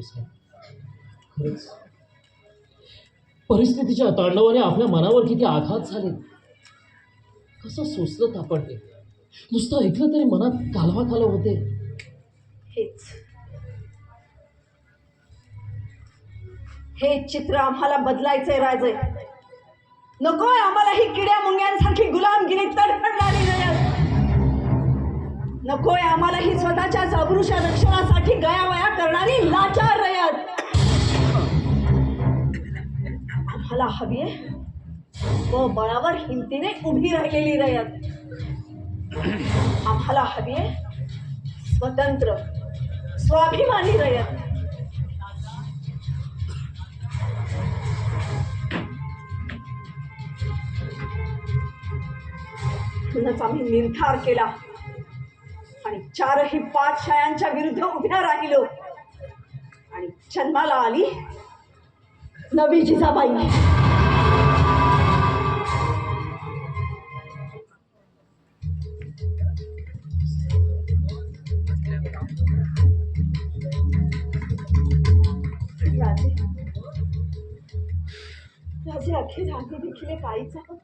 साहेब. खरंच परिस्थितीच्या तांडवाने आपल्या मनावर किती आघात झाले. कसं सोसलं आपण ते. नुसतं ऐकलं तरी मनात कालवा कालव होते. हे चित्र आम्हाला बदलायचंय राजे. नकोय आम्हाला ही किड्या मुंग्यांसारखी गुलामगिरी तडफडणारी रयत. नकोय आम्हाला ही स्वतःच्याच अब्रूच्या रक्षणासाठी गयावया करणारी लाचार रयत. आम्हाला हवी आहे व बळावर हिमतीने उभी राहिलेली रयत. आम्हाला हवी आहे स्वतंत्र स्वाभिमानी रयत. म्हणूनच आम्ही निर्धार केला आणि चारही पाठशायांच्या विरुद्ध उभ्या राहिलो आणि जन्माला आली नवी जिजाबाई. राजे राजे अखेर आम्ही देखील एक आईच आहोत.